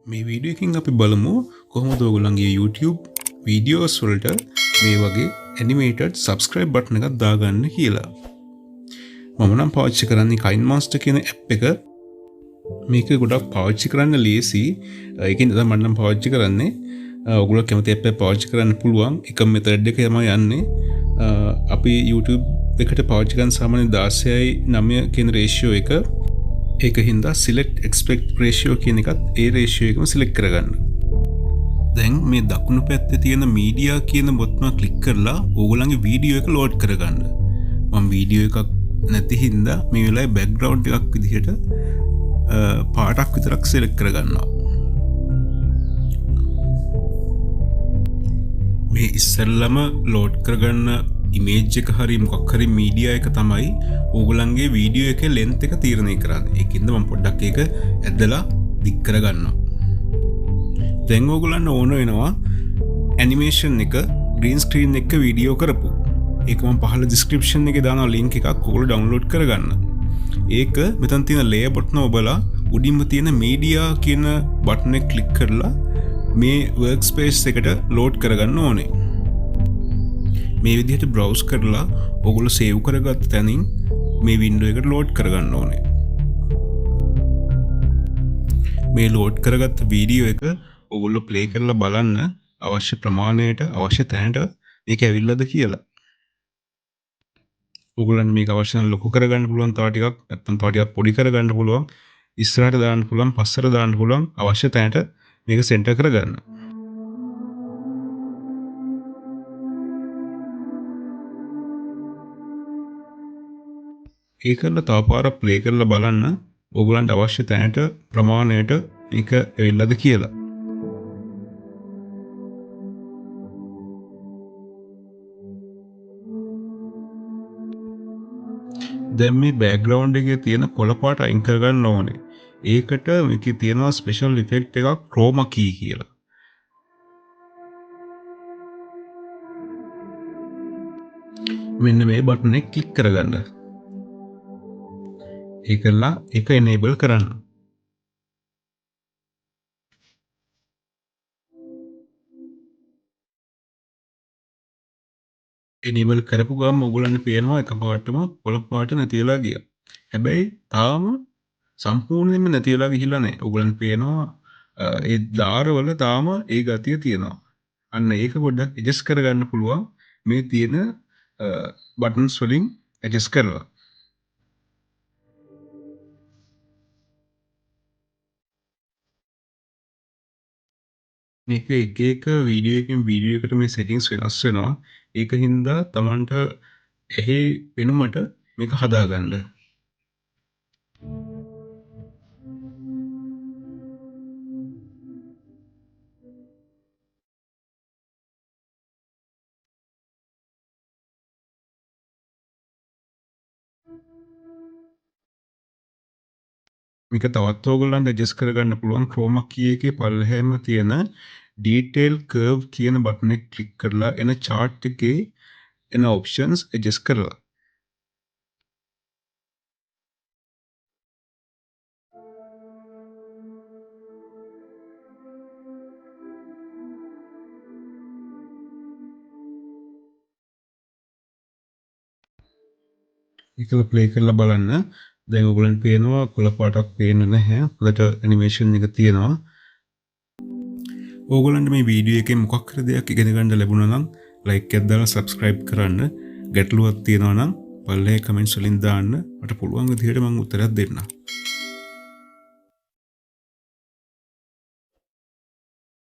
මේ වීඩියෝ එකකින් අපි බලමු කොහොමද ඔයගොල්ලන්ගේ YouTube වීඩියෝස් වලට මේ වගේ animated subscribe button එකක් දාගන්න කියලා. මම නම් පාවිච්චි කරන්නේ KineMaster කියන app එක. මේක ගොඩක් පාවිච්චි කරන්න ලේසි. ඒකෙන් තමයි මම නම් පාවිච්චි කරන්නේ. ඔයගොල්ලෝ කැමති app එක පාවිච්චි කරන්න පුළුවන්. එක method එක තමයි යන්නේ. අපි YouTube එකට පාවිච්චි කරන සාමාන්‍ය 16:9 කියන ratio එක. ඒක හින්දා select expect ratio කියන එකත් ඒ ratio එකම select කරගන්න. දැන් මේ දකුණු පැත්තේ තියෙන media කියන බොත්තම click කරලා ඕගොල්ලන්ගේ වීඩියෝ එක load කරගන්න. මම වීඩියෝ එකක් නැති හින්දා මේ වෙලාවේ background එකක් විදිහට පාටක් විතරක් select කරගන්නවා. මේ ඉස්සෙල්ලම load කරගන්න image එක හරි මොකක් හරි media එක තමයි ඕගොල්ලන්ගේ වීඩියෝ එකේ length එක තීරණය කරන්නේ. ඒකින්ද මම පොඩ්ඩක් ඒක ඇදලා දික් කරගන්නවා. දැන් ඕගොල්ලන්ට ඕන වෙනවා animation එක green screen එක වීඩියෝ කරපු. ඒක මම පහළ description එකේ දානවා link එකක් ඕගොල්ලෝ download කරගන්න. ඒක මෙතන තියෙන layer button ඔබලා උඩින්ම තියෙන media කියන button එක click කරලා මේ workspace එකට load කරගන්න ඕනේ. මේ විදිහට browse කරලා ඔයගොල්ලෝ save කරගත්ත තැනින් මේ window එකට load කරගන්න ඕනේ. මේ load කරගත්ත වීඩියෝ එක ඔයගොල්ලෝ play කරලා බලන්න අවශ්‍ය ප්‍රමාණයට අවශ්‍ය තැනට මේක ඇවිල්ලාද කියලා. ඔයගොල්ලන් මේක අවශ්‍ය නම් ලොකු කරගන්න පුළුවන් තව ටිකක් නැත්නම් තව ටිකක් පොඩි කරගන්න පුළුවන්. ඉස්සරහට දාන්න පුළුවන් පස්සට දාන්න පුළුවන් අවශ්‍ය තැනට මේක center කරගන්න. ඒකල තව පාරක් ප්ලේ කරලා බලන්න ඔයගලන්ට අවශ්‍ය තැනට ප්‍රමාණයට මේක එවිල්ලාද කියලා. දැන් මේ බෑග්ග්‍රවුන්ඩ් එකේ තියෙන කොළ පාට අයින් කරගන්න ඕනේ. ඒකට මේකේ තියෙනවා ස්පෙෂල් ඉෆෙක්ට් එකක් chroma key කියලා. මෙන්න මේ බටන් එක ක්ලික් කරගන්න. ඒකලා ඒක enable කරන්න. enable කරපු ගමන් ඔයගොල්ලන්ට පේනවා එකපාරටම කොළ පාට නැති වෙලා ගියා. හැබැයි තාම සම්පූර්ණයෙන්ම නැති වෙලා ගිහිල්ලා නැහැ. ඔයගොල්ලන්ට පේනවා ඒ දාරවල තාම ඒ ගතිය තියෙනවා. අන්න ඒක පොඩ්ඩක් adjust කරගන්න පුළුවන් මේ තියෙන buttons වලින් adjust කරලා. මේක එක එක වීඩියෝ එකකින් වීඩියෝ එකට මේ settings වෙනස් වෙනවා. ඒක හින්දා Tamanට එහි වෙනුමට මේක හදාගන්න. මේක තවත් ඕගොල්ලන්ට adjust කරගන්න පුළුවන් chroma key එකේ පල්ලෙහාම තියෙන detail curve කියන බටන් එක ක්ලික් කරලා එන chart එකේ එන options adjust කරලා. ඒකල play කරලා බලන්න. දැන් ඔයගොල්ලන්ට පේනවා කොළ පාටක් පේන්නේ නැහැ. හොඳට animation එක තියෙනවා. ඕගොල්ලන්ට මේ වීඩියෝ එකෙන් මොකක් හරි දෙයක් ඉගෙන ගන්න ලැබුණා නම් like එකක් දාලා subscribe කරන්න. ගැටලුවක් තියෙනවා නම් පල්ලෙහා comments වලින් දාන්න. මට පුළුවන් විදිහට මම උත්තරයක් දෙන්නම්.